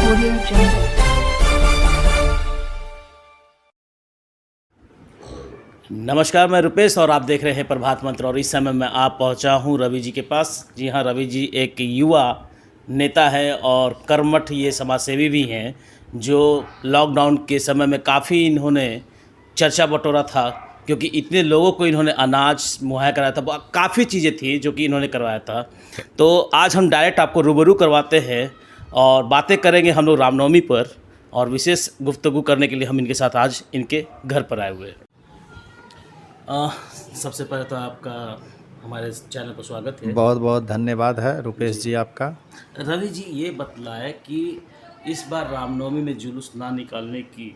Audio Jungle. नमस्कार, मैं रुपेश और आप देख रहे हैं प्रभात मंत्र। और इस समय मैं आप पहुंचा हूं रवि जी के पास। जी हां, रवि जी एक युवा नेता है और कर्मठ ये समाजसेवी भी हैं, जो लॉकडाउन के समय में काफ़ी इन्होंने चर्चा बटोरा था, क्योंकि इतने लोगों को इन्होंने अनाज मुहैया कराया था, काफ़ी चीज़ें थी जो कि इन्होंने करवाया था। तो आज हम डायरेक्ट आपको रूबरू करवाते हैं और बातें करेंगे हम लोग रामनवमी पर, और विशेष गुफ्तगू करने के लिए हम इनके साथ आज इनके घर पर आए हुए हैं। सबसे पहले तो आपका हमारे चैनल पर स्वागत है। बहुत बहुत धन्यवाद है रुपेश जी आपका। रवि जी, ये बतलाएं कि इस बार रामनवमी में जुलूस ना निकालने की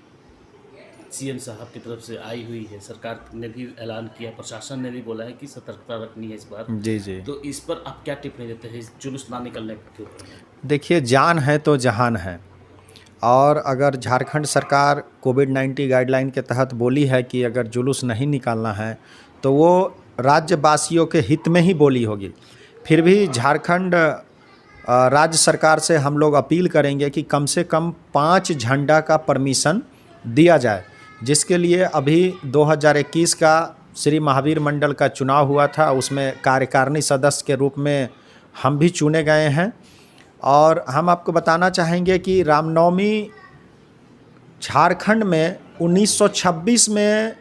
सीएम साहब की तरफ से आई हुई है। सरकार ने भी ऐलान किया, प्रशासन ने भी बोला है कि सतर्कता रखनी है इस बार। जी जी। तो इस पर आप क्या टिप्पणी देते हैं, इस जुलूस ना निकलने के ऊपर? देखिए, जान है तो जहान है। और अगर झारखंड सरकार कोविड-19 गाइडलाइन के तहत बोली है कि अगर जुलूस नहीं निकालना है तो वो राज्यवासियों के हित में ही बोली होगी। फिर भी झारखंड राज्य सरकार से हम लोग अपील करेंगे कि कम से कम 5 झंडा का परमिशन दिया जाए, जिसके लिए अभी 2021 का श्री महावीर मंडल का चुनाव हुआ था, उसमें कार्यकारिणी सदस्य के रूप में हम भी चुने गए हैं। और हम आपको बताना चाहेंगे कि रामनवमी झारखंड में 1926 में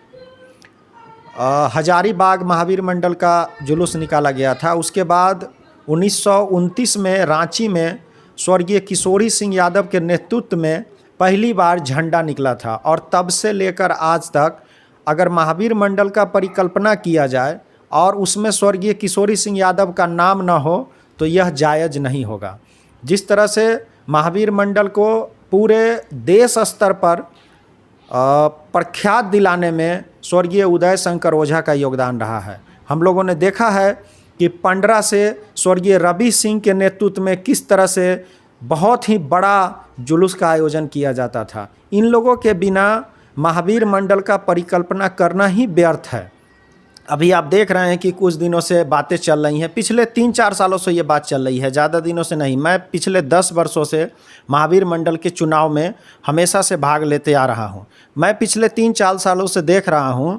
हजारीबाग महावीर मंडल का जुलूस निकाला गया था। उसके बाद 1929 में रांची में स्वर्गीय किशोरी सिंह यादव के नेतृत्व में पहली बार झंडा निकला था। और तब से लेकर आज तक अगर महावीर मंडल का परिकल्पना किया जाए और उसमें स्वर्गीय किशोरी सिंह यादव का नाम न हो तो यह जायज़ नहीं होगा। जिस तरह से महावीर मंडल को पूरे देश स्तर पर प्रख्यात दिलाने में स्वर्गीय उदय शंकर ओझा का योगदान रहा है। हम लोगों ने देखा है कि पंडरा से स्वर्गीय रवि सिंह के नेतृत्व में किस तरह से बहुत ही बड़ा जुलूस का आयोजन किया जाता था। इन लोगों के बिना महावीर मंडल का परिकल्पना करना ही व्यर्थ है। अभी आप देख रहे हैं कि कुछ दिनों से बातें चल रही हैं, पिछले 3-4 सालों से ये बात चल रही है, ज़्यादा दिनों से नहीं। मैं पिछले 10 वर्षों से महावीर मंडल के चुनाव में हमेशा से भाग लेते आ रहा हूं। मैं पिछले 3-4 सालों से देख रहा हूं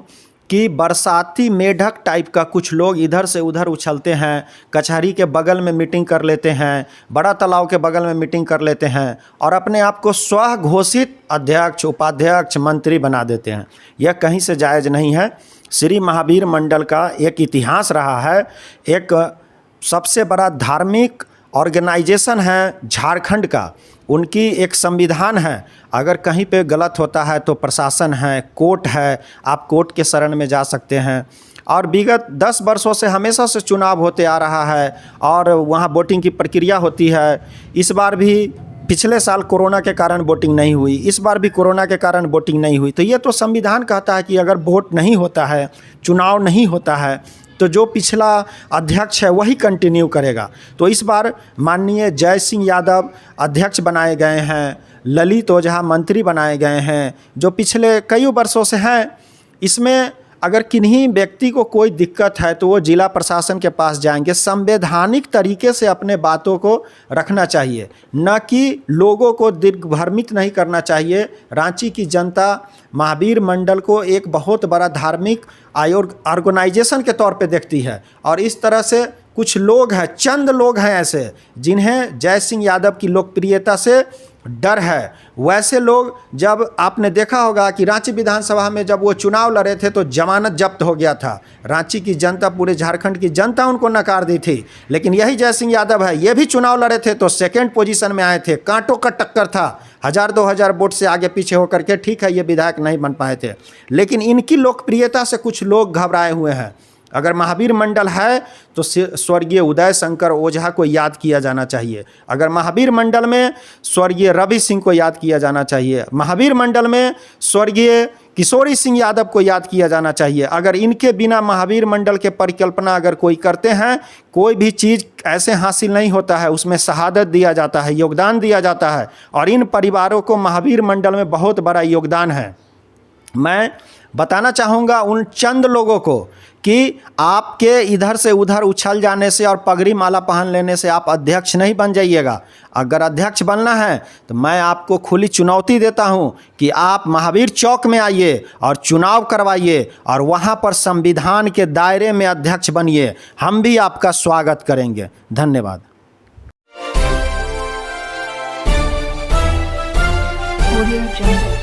कि बरसाती मेढक टाइप का कुछ लोग इधर से उधर उछलते हैं, कचहरी के बगल में मीटिंग कर लेते हैं, बड़ा तालाब के बगल में मीटिंग कर लेते हैं और अपने आप को स्वघोषित अध्यक्ष, उपाध्यक्ष, मंत्री बना देते हैं। यह कहीं से जायज़ नहीं है। श्री महावीर मंडल का एक इतिहास रहा है, एक सबसे बड़ा धार्मिक ऑर्गेनाइजेशन है झारखंड का, उनकी एक संविधान है। अगर कहीं पे गलत होता है तो प्रशासन है, कोर्ट है, आप कोर्ट के शरण में जा सकते हैं। और विगत 10 वर्षों से हमेशा से चुनाव होते आ रहा है और वहाँ वोटिंग की प्रक्रिया होती है। इस बार भी, पिछले साल कोरोना के कारण वोटिंग नहीं हुई, इस बार भी कोरोना के कारण वोटिंग नहीं हुई। तो ये तो संविधान कहता है कि अगर वोट नहीं होता है, चुनाव नहीं होता है, तो जो पिछला अध्यक्ष है वही कंटिन्यू करेगा। तो इस बार माननीय जय सिंह यादव अध्यक्ष बनाए गए हैं, ललित ओझा मंत्री बनाए गए हैं, जो पिछले कई वर्षों से हैं। इसमें अगर किन्हीं व्यक्ति को कोई दिक्कत है तो वो जिला प्रशासन के पास जाएंगे। संवैधानिक तरीके से अपने बातों को रखना चाहिए, न कि लोगों को दिग्भ्रमित नहीं करना चाहिए। रांची की जनता महावीर मंडल को एक बहुत बड़ा धार्मिक ऑर्गेनाइजेशन के तौर पे देखती है। और इस तरह से कुछ लोग हैं, चंद लोग हैं ऐसे, जिन्हें जय सिंह यादव की लोकप्रियता से डर है। वैसे लोग, जब आपने देखा होगा कि रांची विधानसभा में जब वो चुनाव लड़े थे तो जमानत जब्त हो गया था। रांची की जनता, पूरे झारखंड की जनता उनको नकार दी थी। लेकिन यही जय सिंह यादव है, ये भी चुनाव लड़े थे तो सेकंड पोजीशन में आए थे, कांटों का टक्कर था, 1000-2000 वोट से आगे पीछे होकर के। ठीक है, ये विधायक नहीं बन पाए थे, लेकिन इनकी लोकप्रियता से कुछ लोग घबराए हुए हैं। अगर महावीर मंडल है तो स्वर्गीय उदय शंकर ओझा को याद किया जाना चाहिए। अगर महावीर मंडल में स्वर्गीय रवि सिंह को याद किया जाना चाहिए। महावीर मंडल में स्वर्गीय किशोरी सिंह यादव को याद किया जाना चाहिए। अगर इनके बिना महावीर मंडल के परिकल्पना अगर कोई करते हैं, कोई भी चीज़ ऐसे हासिल नहीं होता है, उसमें शहादत दिया जाता है, योगदान दिया जाता है। और इन परिवारों को महावीर मंडल में बहुत बड़ा योगदान है। मैं बताना चाहूँगा उन चंद लोगों को कि आपके इधर से उधर उछल जाने से और पगड़ी माला पहन लेने से आप अध्यक्ष नहीं बन जाइएगा। अगर अध्यक्ष बनना है तो मैं आपको खुली चुनौती देता हूं कि आप महावीर चौक में आइए और चुनाव करवाइए और वहां पर संविधान के दायरे में अध्यक्ष बनिए। हम भी आपका स्वागत करेंगे। धन्यवाद। Audio Jungle.